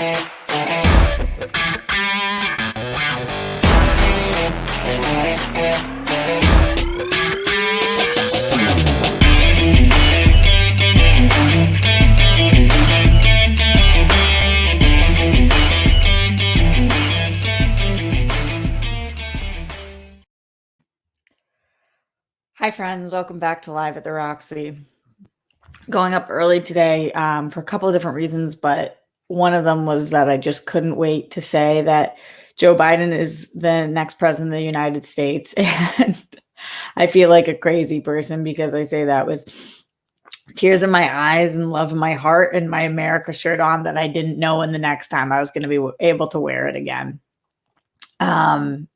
Hi friends, welcome back to Live at the Roxy. Going up early today for a couple of different reasons, but one of them was that I just couldn't wait to say that Joe Biden is the next president of the United States. And I feel like a crazy person because I say that with tears in my eyes and love in my heart and my America shirt on that I didn't know when the next time I was going to be able to wear it again. I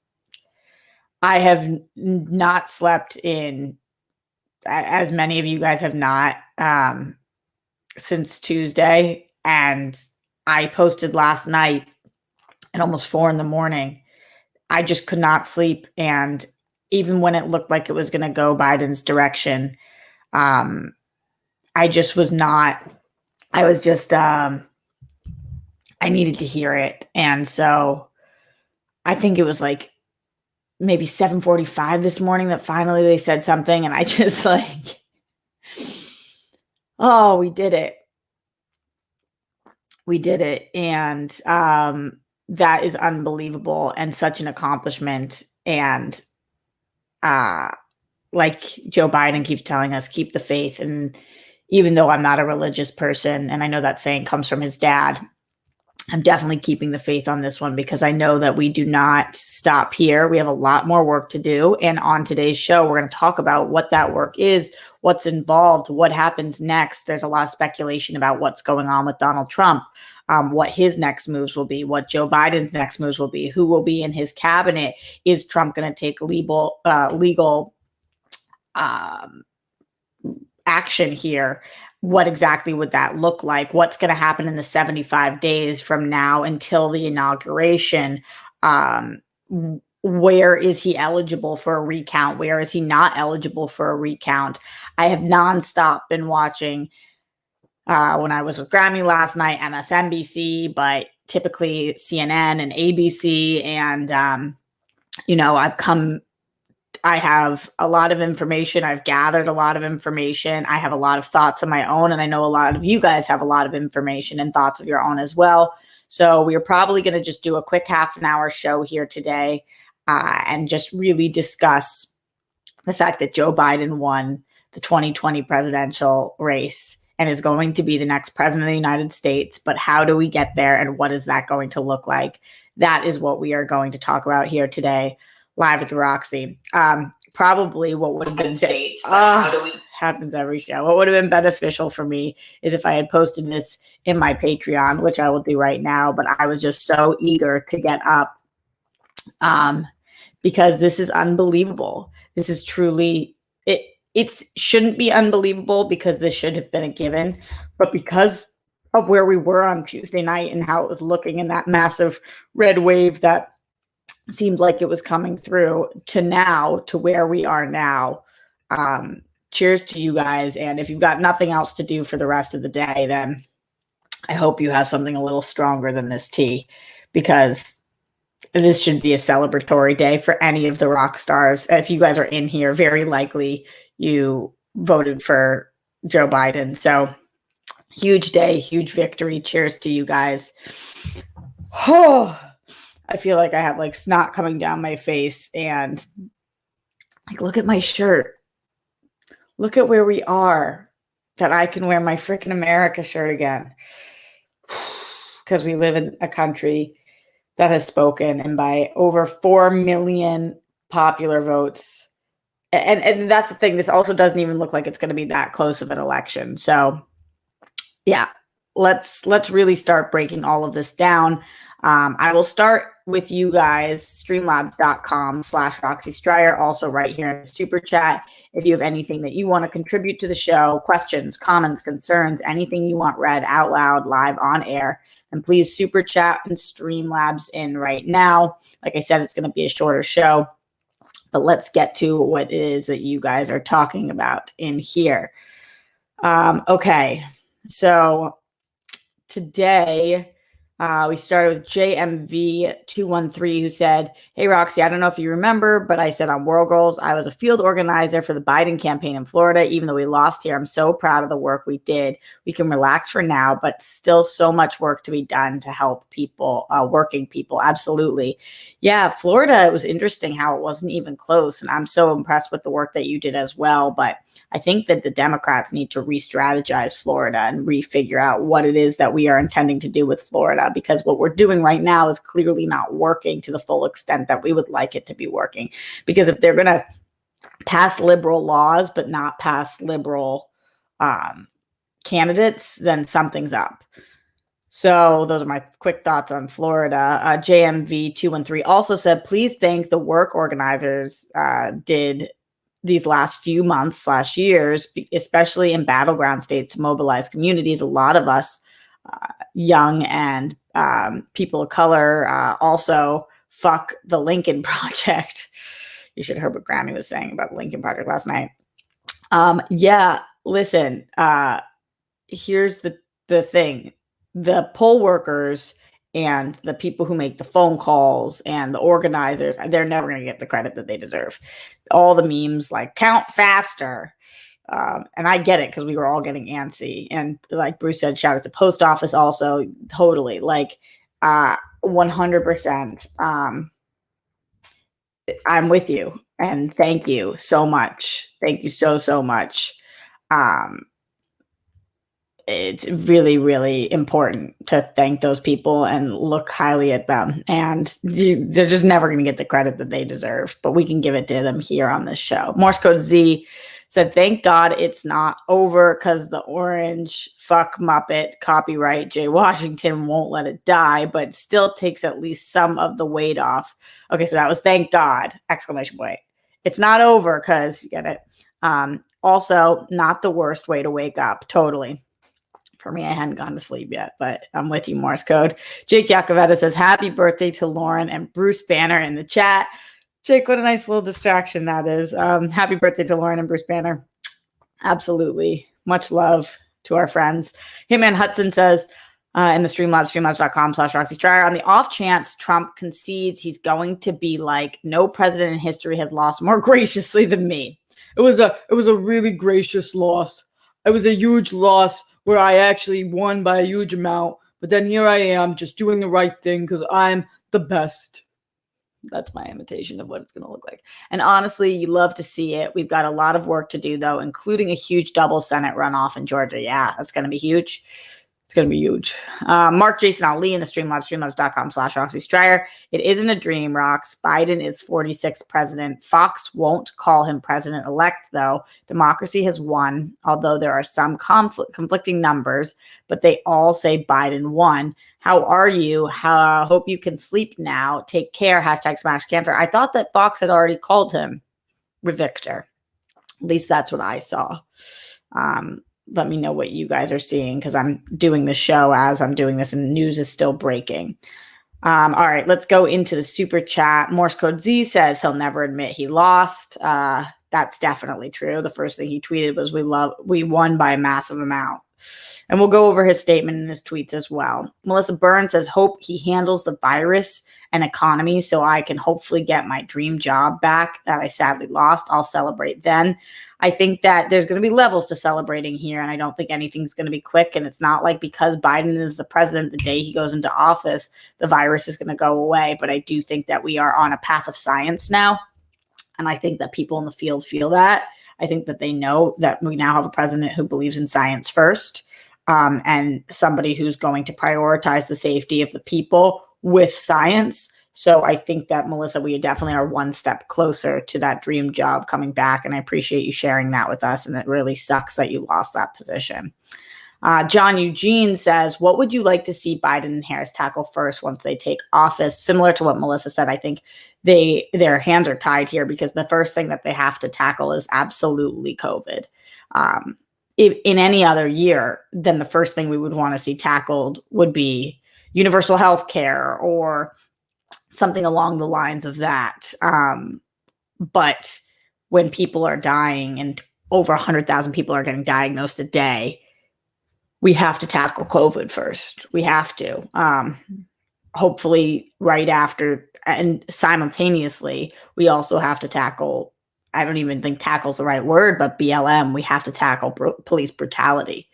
have not slept in, as many of you guys have not, since Tuesday. And I posted last night at almost 4 a.m. I just could not sleep. And even when it looked like it was going to go Biden's direction, I just was not, I was just, I needed to hear it. And so I think it was like maybe 7:45 this morning that finally they said something. And I just like, oh, we did it. We did it. And that is unbelievable and such an accomplishment. And like Joe Biden keeps telling us, keep the faith. And even though I'm not a religious person, and I know that saying comes from his dad, I'm definitely keeping the faith on this one because I know that we do not stop here. We have a lot more work to do. And on today's show, we're going to talk about what that work is, what's involved, what happens next. There's a lot of speculation about what's going on with Donald Trump, what his next moves will be, what Joe Biden's next moves will be, who will be in his cabinet. Is Trump going to take legal action here? What exactly would that look like? What's going to happen in the 75 days from now until the inauguration? Where is he eligible for a recount? Where is he not eligible for a recount? I have nonstop been watching, when I was with Grammy last night, MSNBC, but typically CNN and ABC. And, I have a lot of information. I've gathered a lot of information. I have a lot of thoughts of my own. And I know a lot of you guys have a lot of information and thoughts of your own as well. So we are probably going to just do a quick half-an-hour show here today and just really discuss the fact that Joe Biden won the 2020 presidential race and is going to be the next president of the United States. But how do we get there and what is that going to look like? That is what we are going to talk about here today. Live at the Roxy. Probably what would have been happens every show. What would have been beneficial for me is if I had posted this in my Patreon, which I will do right now. But I was just so eager to get up because this is unbelievable. This is truly it. It shouldn't be unbelievable because this should have been a given, but because of where we were on Tuesday night and how it was looking in that massive red wave that seemed like it was coming through to now to where we are now. Cheers to you guys. And if you've got nothing else to do for the rest of the day, then I hope you have something a little stronger than this tea, because this should be a celebratory day for any of the rock stars. If you guys are in here, very likely you voted for Joe Biden. So huge day, huge victory. Cheers to you guys. Oh, I feel like I have like snot coming down my face, and like, look at my shirt. Look at where we are that I can wear my freaking America shirt again, because we live in a country that has spoken, and by over 4 million popular votes. And that's the thing. This also doesn't even look like it's going to be that close of an election. So yeah, let's really start breaking all of this down. I will start with you guys, streamlabs.com/Roxy Stryer, also right here in the super chat. If you have anything that you want to contribute to the show, questions, comments, concerns, anything you want read out loud, live on air, then please super chat and Streamlabs in right now. Like I said, it's going to be a shorter show, but let's get to what it is that you guys are talking about in here. Okay, so today, We started with JMV213, who said, "Hey, Roxy, I don't know if you remember, but I said on World Goals, I was a field organizer for the Biden campaign in Florida. Even though we lost here, I'm so proud of the work we did. We can relax for now, but still so much work to be done to help people, working people." Absolutely. Yeah, Florida, it was interesting how it wasn't even close. And I'm so impressed with the work that you did as well. But I think that the Democrats need to re-strategize Florida and refigure out what it is that we are intending to do with Florida, because what we're doing right now is clearly not working to the full extent that we would like it to be working. Because if they're going to pass liberal laws but not pass liberal candidates, then something's up. So those are my quick thoughts on Florida. JMV213 also said, "Please thank the work organizers did these last few months / years, especially in battleground states, to mobilize communities. A lot of us, young and people of color, also fuck the Lincoln Project." You should have heard what Grammy was saying about the Lincoln Project last night. Yeah, listen, here's the thing. The poll workers and the people who make the phone calls and the organizers, they're never going to get the credit that they deserve. All the memes like count faster. And I get it, because we were all getting antsy. And like Bruce said, shout out to post office also. Totally. Like 100%. I'm with you. And thank you so much. Thank you so much. It's really, really important to thank those people and look highly at them. And they're just never going to get the credit that they deserve, but we can give it to them here on this show. Morse Code Z said, "Thank God it's not over, because the orange fuck Muppet copyright Jay Washington won't let it die, but still takes at least some of the weight off." Okay, so that was thank God, exclamation point. It's not over, because you get it. Also, not the worst way to wake up. Totally. For me, I hadn't gone to sleep yet, but I'm with you, Morse Code. Jake Yakoveta says, "Happy birthday to Lauren and Bruce Banner" in the chat. Jake, what a nice little distraction that is. Happy birthday to Lauren and Bruce Banner. Absolutely. Much love to our friends. Hitman Hudson says, in the streamlabs.com/Roxy Stryer, "On the off chance Trump concedes, he's going to be like, no president in history has lost more graciously than me. It was a really gracious loss. It was a huge loss where I actually won by a huge amount, but then here I am just doing the right thing because I'm the best." That's my imitation of what it's going to look like. And honestly, you love to see it. We've got a lot of work to do, though, including a huge double Senate runoff in Georgia. Yeah, that's going to be huge. It's going to be huge. Mark Jason Ali in the streamlabs.com/Roxy Stryer. "It isn't a dream, Rox. Biden is 46th president. Fox won't call him president-elect, though. Democracy has won, although there are some conflicting numbers, but they all say Biden won. How are you? Hope you can sleep now. Take care. #SmashCancer." I thought that Fox had already called him Victor. At least that's what I saw. Let me know what you guys are seeing, because I'm doing the show as I'm doing this and news is still breaking. All right, let's go into the super chat. Morse Code Z says he'll never admit he lost. That's definitely true. The first thing he tweeted was we won by a massive amount. And we'll go over his statement in his tweets as well. Melissa Byrne says, "Hope he handles the virus and economy so I can hopefully get my dream job back that I sadly lost. I'll celebrate then." I think that there's going to be levels to celebrating here, and I don't think anything's going to be quick. And it's not like because Biden is the president, the day he goes into office, the virus is going to go away. But I do think that we are on a path of science now. And I think that people in the field feel that. I think that they know that we now have a president who believes in science first, and somebody who's going to prioritize the safety of the people with science. So I think that, Melissa, we definitely are one step closer to that dream job coming back. And I appreciate you sharing that with us. And it really sucks that you lost that position. John Eugene says, "What would you like to see Biden and Harris tackle first once they take office?" Similar to what Melissa said, I think their hands are tied here, because the first thing that they have to tackle is absolutely COVID. If in any other year, then the first thing we would want to see tackled would be universal health care or something along the lines of that. But when people are dying and over 100,000 people are getting diagnosed a day, we have to tackle COVID first. We have to. Hopefully right after and simultaneously, we also have to tackle, I don't even think tackle's the right word, but BLM. We have to tackle police brutality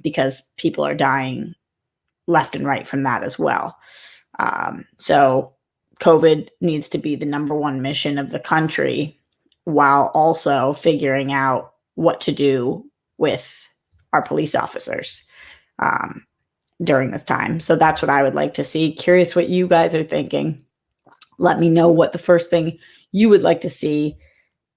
because people are dying left and right from that as well. So COVID needs to be the number one mission of the country while also figuring out what to do with our police officers during this time. So that's what I would like to see. Curious what you guys are thinking. Let me know what the first thing you would like to see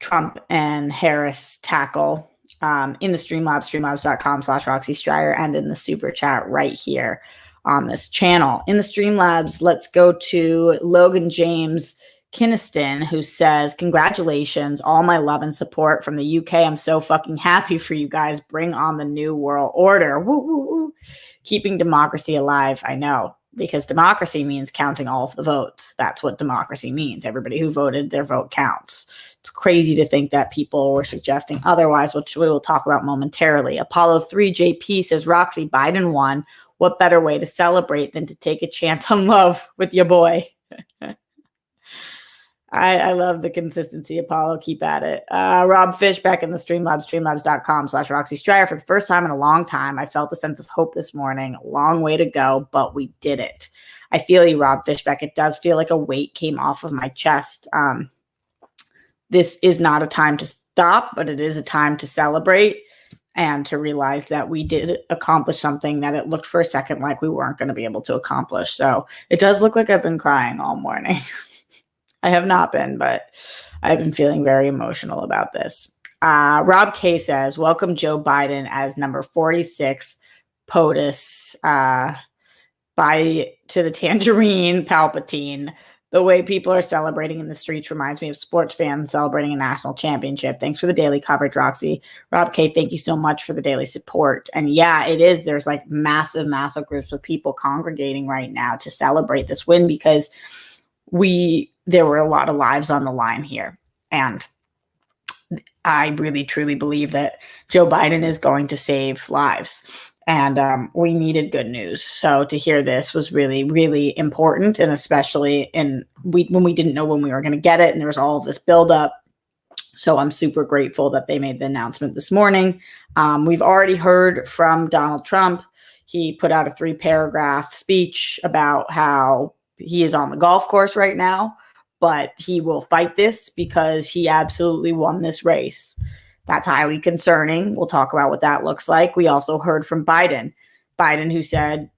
Trump and Harris tackle in the Streamlabs, streamlabs.com/Roxy Stryer, and in the super chat right here on this channel. In the Streamlabs, let's go to Logan James Kinniston, who says, congratulations, all my love and support from the UK. I'm so fucking happy for you guys. Bring on the new world order. Woo, woo, woo. Keeping democracy alive. I know, because democracy means counting all of the votes. That's what democracy means. Everybody who voted, their vote counts. It's crazy to think that people were suggesting otherwise, which we will talk about momentarily. Apollo 3 JP says, Roxy, Biden won. What better way to celebrate than to take a chance on love with your boy? I love the consistency, Apollo. Keep at it. Rob Fish back in the Streamlabs, streamlabs.com/Roxy Stryer. For the first time in a long time, I felt a sense of hope this morning. Long way to go, but we did it. I feel you, Rob Fishback. It does feel like a weight came off of my chest. This is not a time to stop, but it is a time to celebrate and to realize that we did accomplish something that it looked for a second like we weren't going to be able to accomplish. So it does look like I've been crying all morning. I have not been, but I've been feeling very emotional about this. Rob K says, welcome Joe Biden as number 46 POTUS to the Tangerine Palpatine. The way people are celebrating in the streets reminds me of sports fans celebrating a national championship. Thanks for the daily coverage, Roxy. Rob K, thank you so much for the daily support. And yeah, it is. There's like massive, massive groups of people congregating right now to celebrate this win because there were a lot of lives on the line here. And I really, truly believe that Joe Biden is going to save lives. And we needed good news. So to hear this was really, really important. And especially when we didn't know when we were going to get it. And there was all of this buildup. So I'm super grateful that they made the announcement this morning. We've already heard from Donald Trump. He put out a 3-paragraph speech about how he is on the golf course right now, but he will fight this because he absolutely won this race. That's highly concerning. We'll talk about what that looks like. We also heard from Biden who said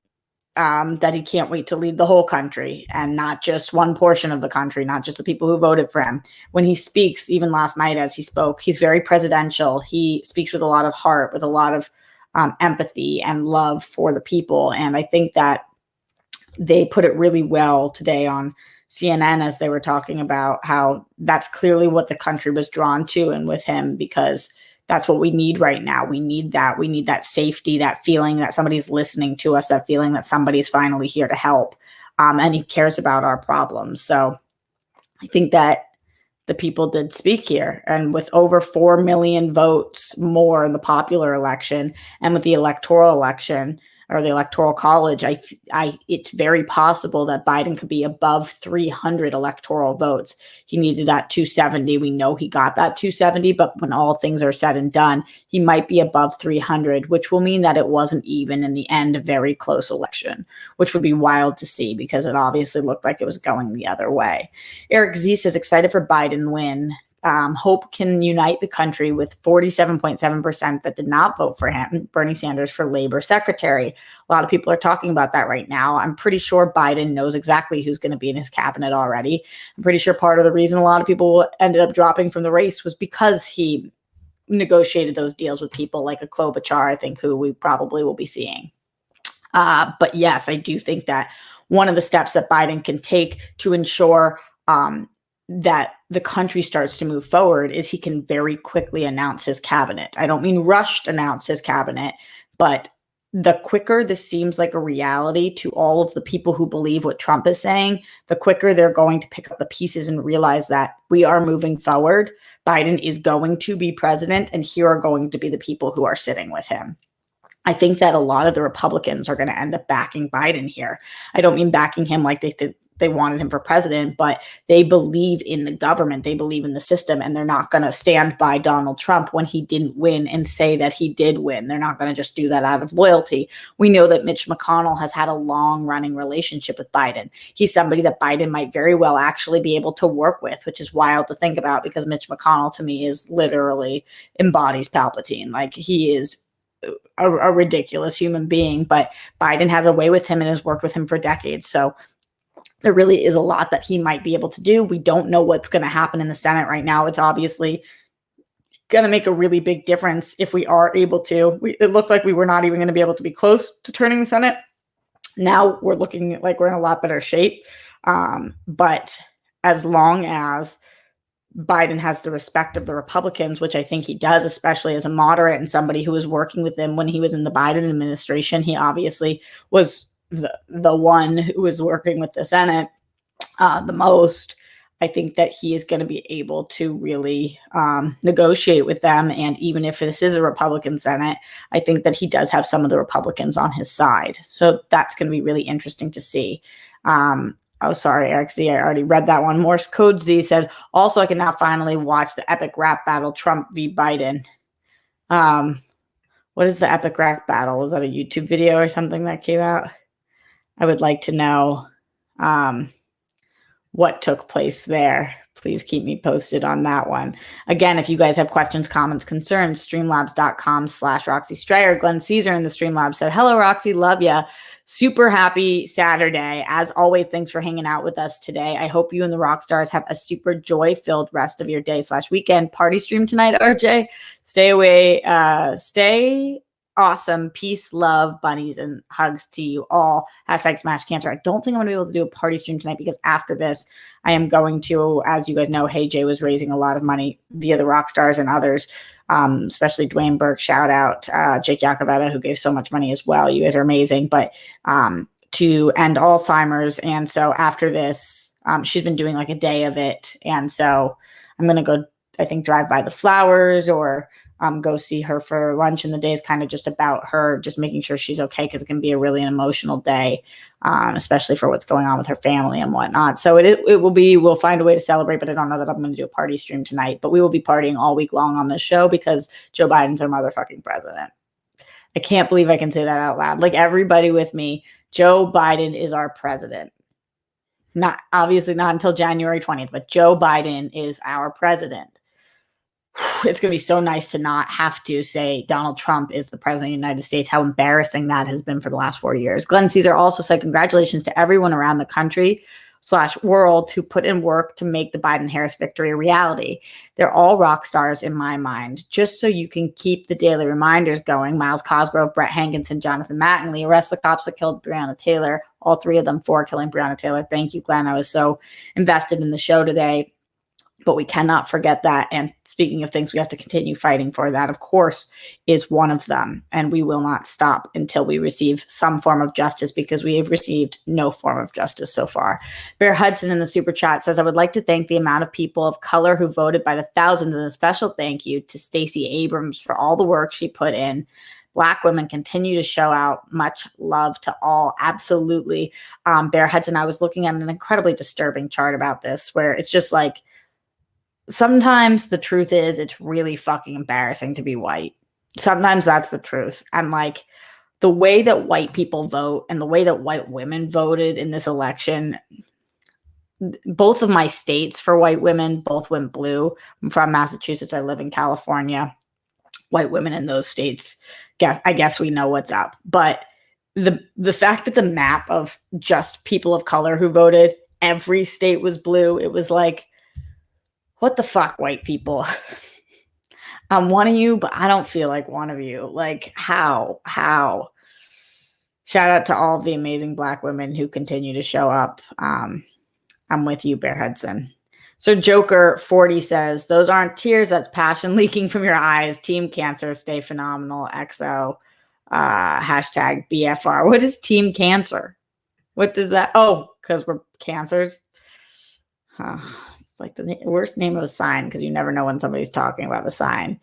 that he can't wait to lead the whole country and not just one portion of the country, not just the people who voted for him. When he speaks, even last night as he spoke, he's very presidential. He speaks with a lot of heart, with a lot of empathy and love for the people. And I think that they put it really well today on CNN as they were talking about how that's clearly what the country was drawn to and with him, because that's what we need right now. We need that. We need that safety, that feeling that somebody's listening to us, that feeling that somebody's finally here to help. And he cares about our problems. So I think that the people did speak here, and with over 4 million votes more in the popular election and with the electoral election, or the electoral college, it's very possible that Biden could be above 300 electoral votes. He needed that 270. We know he got that 270, but when all things are said and done, he might be above 300, which will mean that it wasn't even in the end a very close election, which would be wild to see because it obviously looked like it was going the other way. Eric Z says, excited for Biden win. Hope can unite the country with 47.7% that did not vote for him, Bernie Sanders, for labor secretary. A lot of people are talking about that right now. I'm pretty sure Biden knows exactly who's going to be in his cabinet already. I'm pretty sure part of the reason a lot of people ended up dropping from the race was because he negotiated those deals with people like a Klobuchar, I think, who we probably will be seeing. But yes, I do think that one of the steps that Biden can take to ensure that the country starts to move forward is he can very quickly announce his cabinet. I don't mean rushed announce his cabinet, but the quicker this seems like a reality to all of the people who believe what Trump is saying, the quicker they're going to pick up the pieces and realize that we are moving forward. Biden is going to be president, and here are going to be the people who are sitting with him. I think that a lot of the Republicans are going to end up backing Biden here. I don't mean backing him like they wanted him for president, but they believe in the government, they believe in the system, and they're not going to stand by Donald Trump when he didn't win and say that he did win. They're not going to just do that out of loyalty. We know that Mitch McConnell has had a long-running relationship with Biden. He's somebody that Biden might very well actually be able to work with, which is wild to think about because Mitch McConnell to me is literally embodies Palpatine. Like, he is a ridiculous human being, but Biden has a way with him and has worked with him for decades. So there really is a lot that he might be able to do. We don't know what's going to happen in the Senate right now. It's obviously going to make a really big difference if we are able to. It looked like we were not even going to be able to be close to turning the Senate. Now we're looking like we're in a lot better shape. But as long as Biden has the respect of the Republicans, which I think he does, especially as a moderate and somebody who was working with them when he was in the Biden administration. He obviously was the one who was working with the Senate the most. I think that he is going to be able to really negotiate with them. And even if this is a Republican Senate, I think that he does have some of the Republicans on his side. So that's going to be really interesting to see. Oh, sorry, Eric Z. I already read that one. Morse Code Z said, also, I can now finally watch the epic rap battle, Trump v. Biden. What is the epic rap battle? Is that a YouTube video or something that came out? I would like to know what took place there. Please keep me posted on that one. Again, if you guys have questions, comments, concerns, streamlabs.com/Roxy Strayer. Glenn Caesar in the Streamlabs said, hello, Roxy, love ya. Super happy Saturday. As always, thanks for hanging out with us today. I hope you and the rock stars have a super joy-filled rest of your day/weekend. Party stream tonight, RJ. Stay away. Stay awesome. Peace, love, bunnies, and hugs to you all. #Smash Cancer. I don't think I'm going to be able to do a party stream tonight because after this, I am going to, as you guys know, Hey Jay was raising a lot of money via the rock stars and others, especially Dwayne Burke, shout out, Jake Yacovetta, who gave so much money as well. You guys are amazing. But to end Alzheimer's. And so after this, she's been doing like a day of it. And so I'm going to go, I think, drive by the flowers or go see her for lunch. And the day is kind of just about her, just making sure she's okay, because it can be a really an emotional day, especially for what's going on with her family and whatnot. So it will be, we'll find a way to celebrate, but I don't know that I'm going to do a party stream tonight. But we will be partying all week long on this show because Joe Biden's our motherfucking president. I can't believe I can say that out loud. Like, everybody with me, Joe Biden is our president. Not obviously not until January 20th, but Joe Biden is our president. It's going to be so nice to not have to say Donald Trump is the president of the United States, how embarrassing that has been for the last 4 years. Glenn Caesar also said, congratulations to everyone around the country/world who put in work to make the Biden-Harris victory a reality. They're all rock stars in my mind. Just so you can keep the daily reminders going, Miles Cosgrove, Brett Hankinson, Jonathan Mattingly, arrest the cops that killed Breonna Taylor, all three of them for killing Breonna Taylor. Thank you, Glenn. I was so invested in the show today. But we cannot forget that. And speaking of things we have to continue fighting for, that, of course, is one of them. And we will not stop until we receive some form of justice, because we have received no form of justice so far. Bear Hudson in the super chat says, I would like to thank the amount of people of color who voted by the thousands, and a special thank you to Stacey Abrams for all the work she put in. Black women continue to show out. Much love to all. Absolutely. Bear Hudson, I was looking at an incredibly disturbing chart about this, where it's just like, sometimes the truth is it's really fucking embarrassing to be white. Sometimes that's the truth. And like, the way that white people vote and the way that white women voted in this election, both of my states for white women, both went blue. I'm from Massachusetts. I live in California. White women in those states, I guess we know what's up. But the fact that the map of just people of color who voted, every state was blue. It was like, what the fuck, white people? I'm one of you, but I don't feel like one of you. Like, how? Shout out to all the amazing Black women who continue to show up. I'm with you, Bear Hudson. So Joker 40 says, those aren't tears, that's passion leaking from your eyes. Team Cancer, stay phenomenal. XO. Hashtag BFR. What is Team Cancer? What does that? Oh, because we're cancers. Like the worst name of a sign, because you never know when somebody's talking about the sign.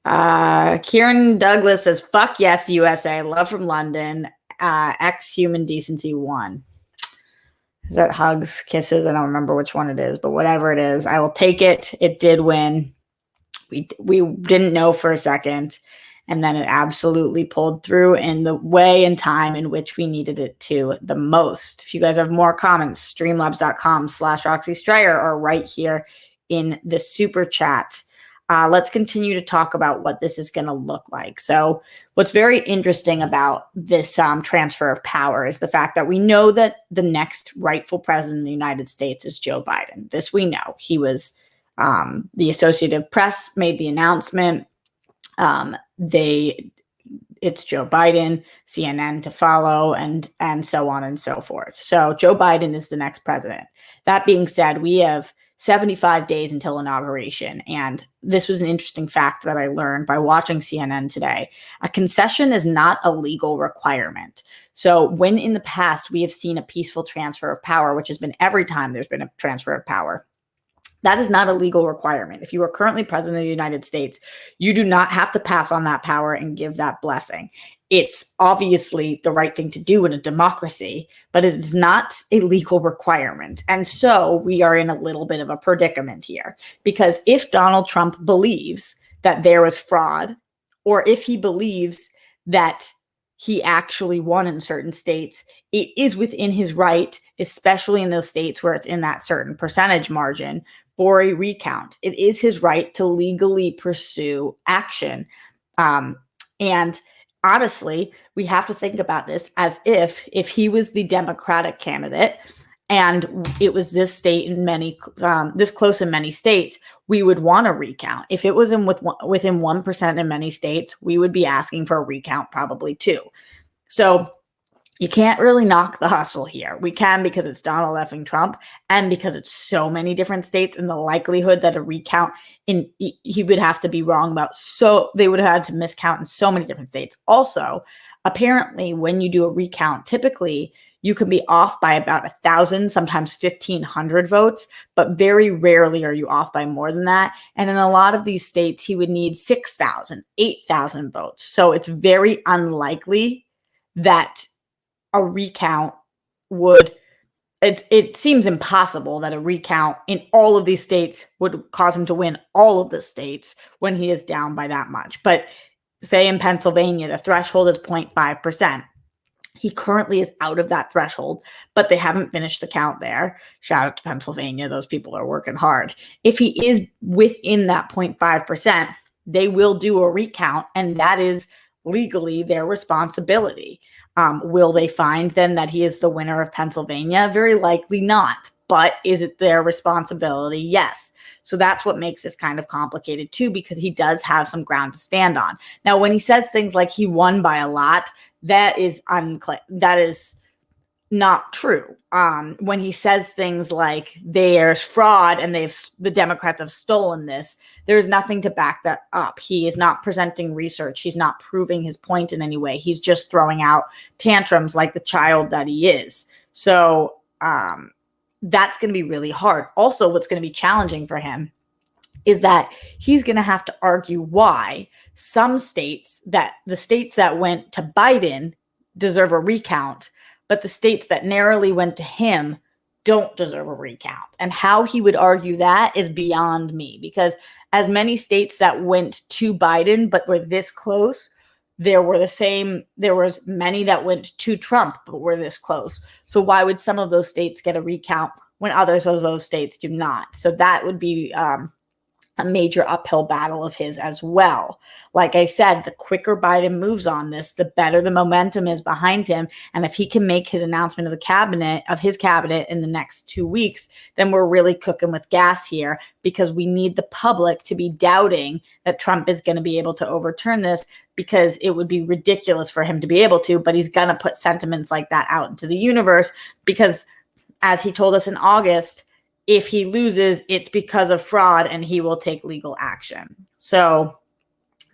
Kieran Douglas says, fuck yes, USA. Love from London. Human Decency 1. Is that hugs, kisses? I don't remember which one it is, but whatever it is, I will take it. It did win. We didn't know for a second, and then it absolutely pulled through in the way and time in which we needed it to the most. If you guys have more comments, streamlabs.com/Roxy Stryer or right here in the super chat. Let's continue to talk about what this is going to look like. So what's very interesting about this transfer of power is the fact that we know that the next rightful president of the United States is Joe Biden. This we know. He was the Associated Press made the announcement. It's Joe Biden, CNN to follow, and so on and so forth. So Joe Biden is the next president. That being said, we have 75 days until inauguration. And this was an interesting fact that I learned by watching CNN today. A concession is not a legal requirement. So when in the past we have seen a peaceful transfer of power, which has been every time there's been a transfer of power, that is not a legal requirement. If you are currently president of the United States, you do not have to pass on that power and give that blessing. It's obviously the right thing to do in a democracy, but it is not a legal requirement. And so we are in a little bit of a predicament here, because if Donald Trump believes that there was fraud, or if he believes that he actually won in certain states, it is within his right, especially in those states where it's in that certain percentage margin, for a recount. It is his right to legally pursue action. And honestly, we have to think about this as if he was the Democratic candidate and it was this state in many, this close in many states, we would want a recount. If it was within 1% in many states, we would be asking for a recount probably too. So you can't really knock the hustle here. We can because it's Donald effing Trump and because it's so many different states, and the likelihood that a recount he would have to be wrong about. So they would have had to miscount in so many different states. Also, apparently when you do a recount, typically you can be off by about 1,000, sometimes 1,500 votes, but very rarely are you off by more than that. And in a lot of these states, he would need 6,000, 8,000 votes. So it's very unlikely that a recount it seems impossible that a recount in all of these states would cause him to win all of the states when he is down by that much. But say in Pennsylvania, the threshold is 0.5%. He currently is out of that threshold, but they haven't finished the count there. Shout out to Pennsylvania. Those people are working hard. If he is within that 0.5%, they will do a recount, and that is legally their responsibility. Will they find then that he is the winner of Pennsylvania? Very likely not. But is it their responsibility? Yes. So that's what makes this kind of complicated too, because he does have some ground to stand on. Now, when he says things like he won by a lot, that is not true. When he says things like there's fraud and the Democrats have stolen this, there's nothing to back that up. He is not presenting research. He's not proving his point in any way. He's just throwing out tantrums like the child that he is. So that's going to be really hard. Also, what's going to be challenging for him is that he's going to have to argue why some states, that the states that went to Biden deserve a recount, but the states that narrowly went to him don't deserve a recount. And how he would argue that is beyond me, because as many states that went to Biden but were this close, there was many that went to Trump but were this close. So why would some of those states get a recount when others of those states do not? So that would be a major uphill battle of his as well. Like I said, the quicker Biden moves on this, the better the momentum is behind him. And if he can make his announcement of his cabinet in the next 2 weeks, then we're really cooking with gas here, because we need the public to be doubting that Trump is going to be able to overturn this, because it would be ridiculous for him to be able to, but he's going to put sentiments like that out into the universe, because as he told us in August, if he loses, it's because of fraud and he will take legal action. So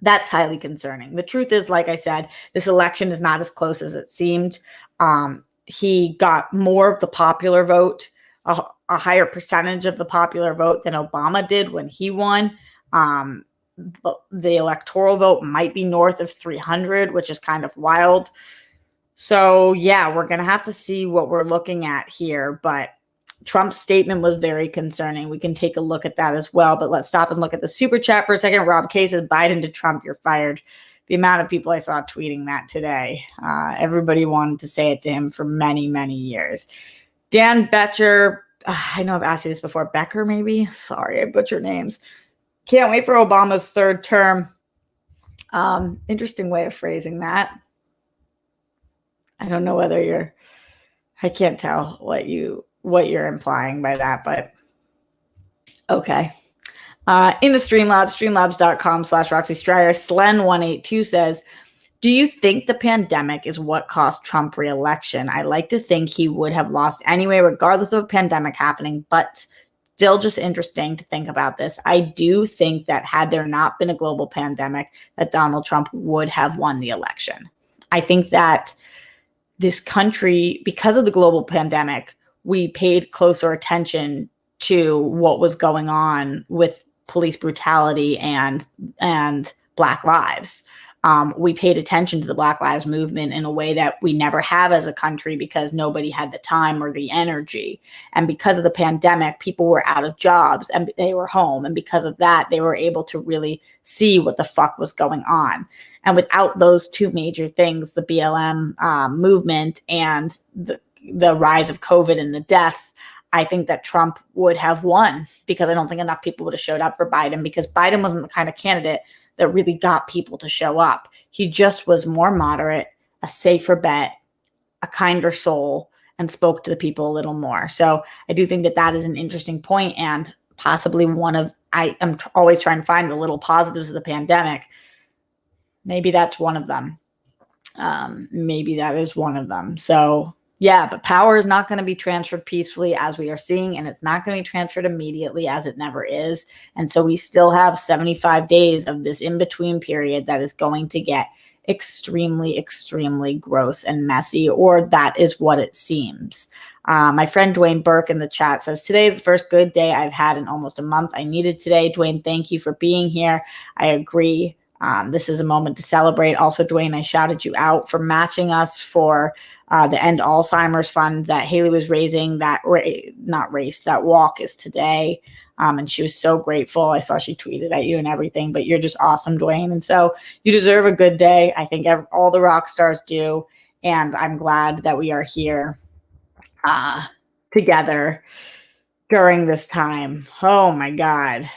that's highly concerning. The truth is, like I said, this election is not as close as it seemed. He got more of the popular vote, a higher percentage of the popular vote than Obama did when he won. the electoral vote might be north of 300, which is kind of wild. So yeah, we're going to have to see what we're looking at here. But Trump's statement was very concerning. We can take a look at that as well. But let's stop and look at the super chat for a second. Rob K says, Biden to Trump, you're fired. The amount of people I saw tweeting that today, everybody wanted to say it to him for many, many years. Dan Betcher, I know I've asked you this before. Becker, maybe? Sorry, I butchered names. Can't wait for Obama's third term. Interesting way of phrasing that. I don't know whether I can't tell what you're implying by that, but okay. In the streamlabscom/Roxy Stryer, Slen182 says, do you think the pandemic is what cost Trump re-election? I like to think he would have lost anyway, regardless of a pandemic happening, but still just interesting to think about this. I do think that had there not been a global pandemic, that Donald Trump would have won the election. I think that this country, because of the global pandemic, we paid closer attention to what was going on with police brutality and Black lives. We paid attention to the Black Lives Movement in a way that we never have as a country because nobody had the time or the energy. And because of the pandemic, people were out of jobs and they were home. And because of that, they were able to really see what the fuck was going on. And without those two major things, the BLM movement and the rise of COVID and the deaths, I think that Trump would have won, because I don't think enough people would have showed up for Biden, because Biden wasn't the kind of candidate that really got people to show up. He just was more moderate, a safer bet, a kinder soul, and spoke to the people a little more. So I do think that that is an interesting point, and possibly I am always trying to find the little positives of the pandemic. Maybe that's one of them. Maybe that is one of them. So yeah, but power is not going to be transferred peacefully, as we are seeing, and it's not going to be transferred immediately, as it never is. And so we still have 75 days of this in-between period that is going to get extremely, extremely gross and messy, or that is what it seems. My friend Dwayne Burke in the chat says, today is the first good day I've had in almost a month. I needed today. Dwayne, thank you for being here. I agree. This is a moment to celebrate. Also, Dwayne, I shouted you out for matching us for the End Alzheimer's Fund that Haley was raising. That walk is today. And she was so grateful. I saw she tweeted at you and everything, but you're just awesome, Dwayne. And so you deserve a good day. I think all the rock stars do. And I'm glad that we are here together during this time. Oh my God.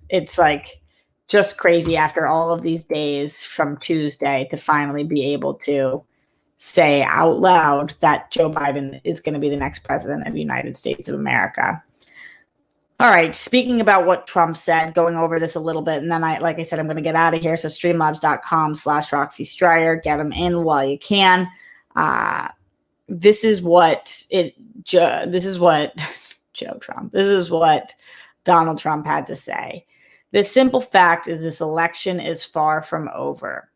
It's like just crazy after all of these days from Tuesday to finally be able to say out loud that Joe Biden is going to be the next president of the United States of America. All right, speaking about what Trump said, going over this a little bit, and then like I said, I'm going to get out of here. So streamlabs.com/Roxy Stryer, get them in while you can. This is what Donald Trump had to say. The simple fact is this election is far from over.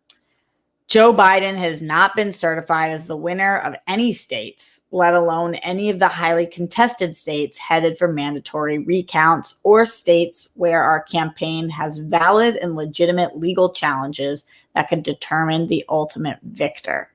Joe Biden has not been certified as the winner of any states, let alone any of the highly contested states headed for mandatory recounts, or states where our campaign has valid and legitimate legal challenges that could determine the ultimate victor.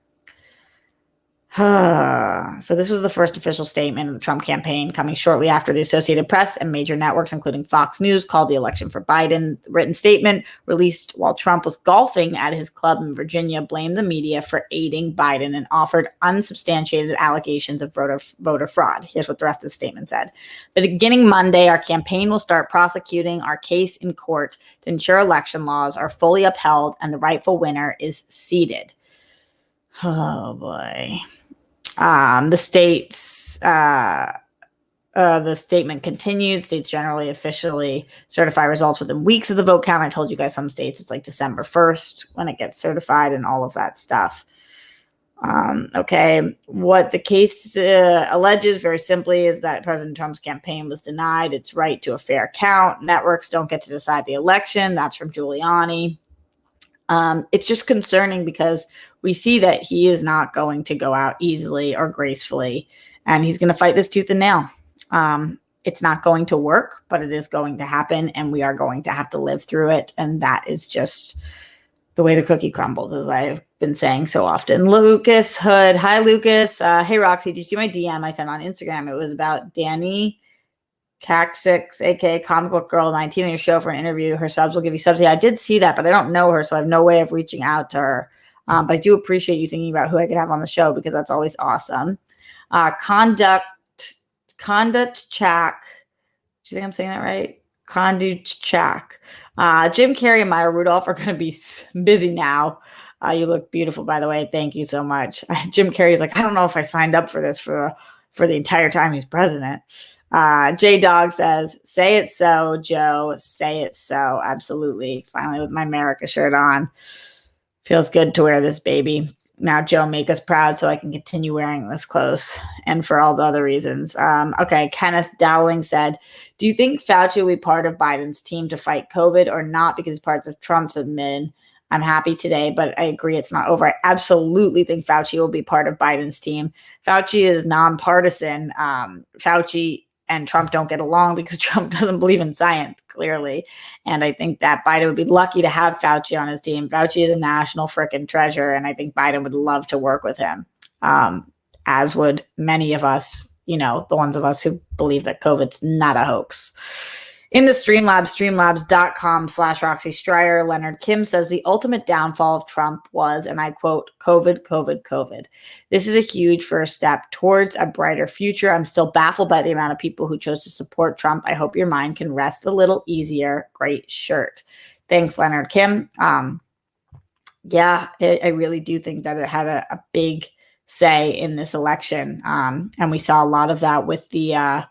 So this was the first official statement of the Trump campaign, coming shortly after the Associated Press and major networks, including Fox News, called the election for Biden. The written statement, released while Trump was golfing at his club in Virginia, blamed the media for aiding Biden and offered unsubstantiated allegations of voter fraud. Here's what the rest of the statement said. Beginning Monday, our campaign will start prosecuting our case in court to ensure election laws are fully upheld and the rightful winner is seated. Oh boy. The statement continued. States generally officially certify results within weeks of the vote count. I told you guys some states it's like December 1st when it gets certified and all of that stuff. Okay. What the case alleges very simply is that President Trump's campaign was denied its right to a fair count. Networks don't get to decide the election. That's from Giuliani. It's just concerning because we see that he is not going to go out easily or gracefully, and he's going to fight this tooth and nail. it's not going to work, but it is going to happen, and we are going to have to live through it. And that is just the way the cookie crumbles, as I've been saying so often. Lucas Hood. Hi, Lucas. Hey, Roxy. Did you see my DM I sent on Instagram? It was about Danny Cax6, aka Comic Book Girl 19, on your show for an interview. Her subs will give you subs. Yeah, I did see that, but I don't know her, so I have no way of reaching out to her. But I do appreciate you thinking about who I could have on the show, because that's always awesome. Conduct Chak. Do you think I'm saying that right? Conduct Chak. Jim Carrey and Maya Rudolph are going to be busy now. You look beautiful, by the way. Thank you so much. Jim Carrey's like, I don't know if I signed up for this for the entire time he's president. J Dog says, say it so, Joe. Say it so. Absolutely. Finally, with my America shirt on. Feels good to wear this, baby. Now, Joe, make us proud so I can continue wearing this clothes, and for all the other reasons. Okay, Kenneth Dowling said, do you think Fauci will be part of Biden's team to fight COVID or not, because parts of Trump's admin? I'm happy today, but I agree it's not over. I absolutely think Fauci will be part of Biden's team. Fauci is nonpartisan. Fauci and Trump don't get along because Trump doesn't believe in science, clearly. And I think that Biden would be lucky to have Fauci on his team. Fauci is a national frickin' treasure, and I think Biden would love to work with him, as would many of us, the ones of us who believe that COVID's not a hoax. In the streamlabs.com/Roxy Stryer, Leonard Kim says the ultimate downfall of Trump was, and I quote, COVID, COVID, COVID. This is a huge first step towards a brighter future. I'm still baffled by the amount of people who chose to support Trump. I hope your mind can rest a little easier. Great shirt. Thanks, Leonard Kim. Yeah, I really do think that it had a big say in this election. And we saw a lot of that with the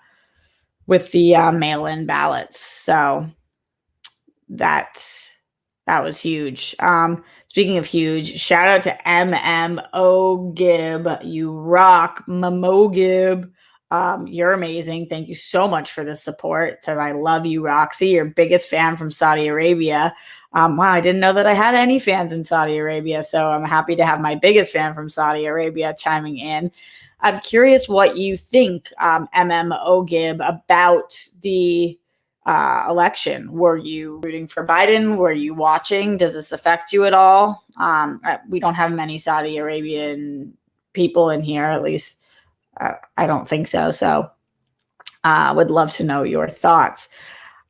mail-in ballots. So that was huge. Speaking of huge, shout out to MMO Gib. You rock, Momo Gib. You're amazing. Thank you so much for the support. It says, I love you, Roxy, your biggest fan from Saudi Arabia. Wow, I didn't know that I had any fans in Saudi Arabia, so I'm happy to have my biggest fan from Saudi Arabia chiming in. I'm curious what you think, MMO Gib, about the election. Were you rooting for Biden? Were you watching? Does this affect you at all? We don't have many Saudi Arabian people in here, at least I don't think so. So would love to know your thoughts.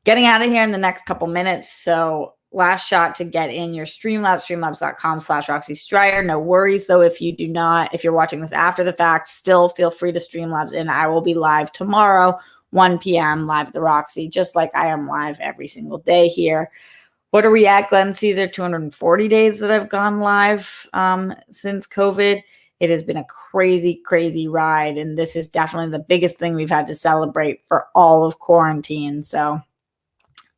Getting out of here in the next couple minutes. So last shot to get in your Streamlabs, streamlabs.com/Roxy Stryer. No worries, though, if you're watching this after the fact, still feel free to Streamlabs in. I will be live tomorrow, 1 p.m., live at the Roxy, just like I am live every single day here. What are we at, Glenn Caesar? 240 days that I've gone live since COVID. It has been a crazy, crazy ride, and this is definitely the biggest thing we've had to celebrate for all of quarantine. So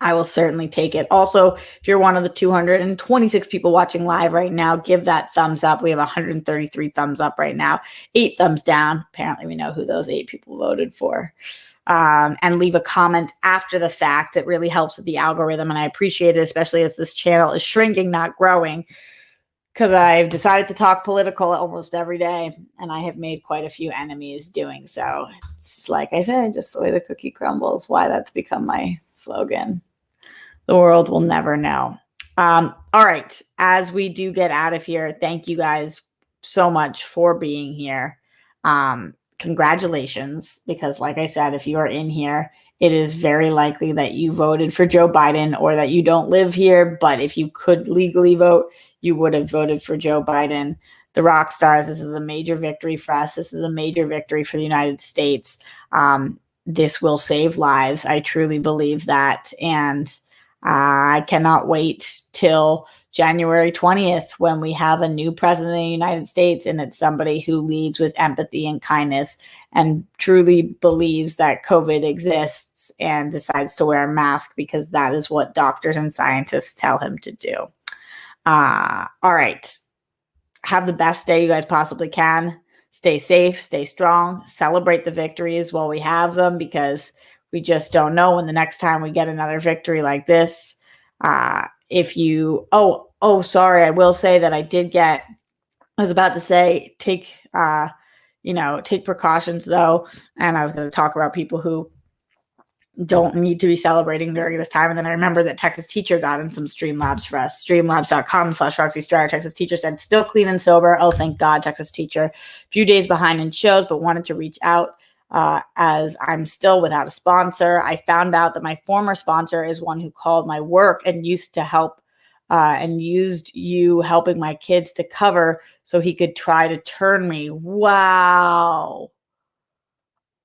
I will certainly take it. Also, if you're one of the 226 people watching live right now, give that thumbs up. We have 133 thumbs up right now, 8 thumbs down. Apparently, we know who those 8 people voted for. And leave a comment after the fact. It really helps with the algorithm, and I appreciate it, especially as this channel is shrinking, not growing, because I've decided to talk political almost every day, and I have made quite a few enemies doing so. It's like I said, just the way the cookie crumbles, why that's become my slogan. The world will never know. All right. As we do get out of here, thank you guys so much for being here. Congratulations, because like I said, if you are in here, it is very likely that you voted for Joe Biden or that you don't live here. But if you could legally vote, you would have voted for Joe Biden. The rock stars, this is a major victory for us. This is a major victory for the United States. This will save lives. I truly believe that. And I cannot wait till January 20th when we have a new president of the United States, and it's somebody who leads with empathy and kindness and truly believes that COVID exists and decides to wear a mask because that is what doctors and scientists tell him to do. All right. Have the best day you guys possibly can. Stay safe, stay strong, celebrate the victories while we have them, because we just don't know when the next time we get another victory like this. Sorry, I will say that I was about to say, take precautions though. And I was going to talk about people who don't need to be celebrating during this time. And then I remember that Texas Teacher got in some Streamlabs for us. Streamlabscom/Roxy Star. Texas Teacher said, still clean and sober. Oh, thank God, Texas Teacher. A few days behind in shows, but wanted to reach out as I'm still without a sponsor. I found out that my former sponsor is one who called my work and used to help and used you helping my kids to cover so he could try to turn me. Wow.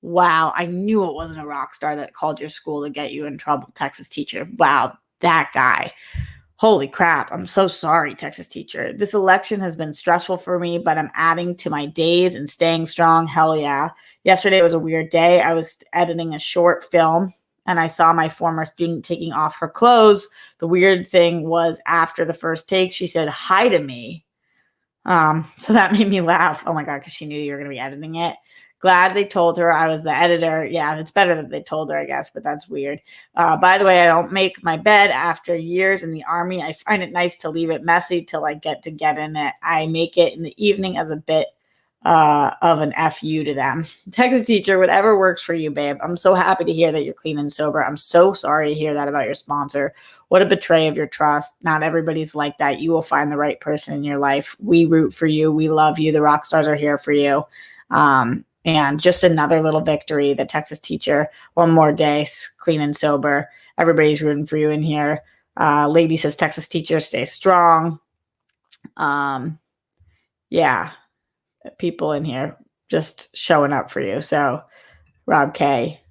I knew it wasn't a rock star that called your school to get you in trouble, Texas Teacher. Wow, that guy. Holy crap. I'm so sorry, Texas Teacher. This election has been stressful for me, but I'm adding to my days and staying strong. Hell yeah. Yesterday was a weird day. I was editing a short film and I saw my former student taking off her clothes. The weird thing was after the first take, she said hi to me. So that made me laugh. Oh my God, because she knew you were going to be editing it. Glad they told her I was the editor. Yeah, it's better that they told her, I guess, but that's weird. By the way, I don't make my bed after years in the Army. I find it nice to leave it messy till I get in it. I make it in the evening as a bit of an FU to them. Texas Teacher, whatever works for you, babe. I'm so happy to hear that you're clean and sober. I'm so sorry to hear that about your sponsor. What a betray of your trust. Not everybody's like that. You will find the right person in your life. We root for you. We love you. The rock stars are here for you. And just another little victory, the Texas Teacher, one more day, clean and sober. Everybody's rooting for you in here. Lady says, Texas Teacher, stay strong. Yeah, people in here just showing up for you. So Rob K,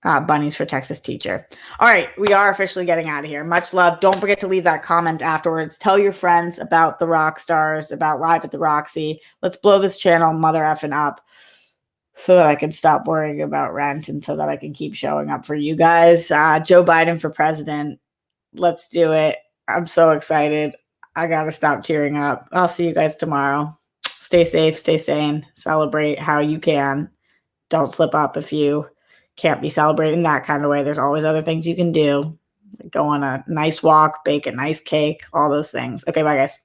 bunnies for Texas Teacher. All right, we are officially getting out of here. Much love. Don't forget to leave that comment afterwards. Tell your friends about the rock stars, about Live at the Roxy. Let's blow this channel mother effing up, so that I can stop worrying about rent and so that I can keep showing up for you guys. Joe Biden for president. Let's do it. I'm so excited. I got to stop tearing up. I'll see you guys tomorrow. Stay safe, stay sane, celebrate how you can. Don't slip up if you can't be celebrating that kind of way. There's always other things you can do. Go on a nice walk, bake a nice cake, all those things. Okay, bye guys.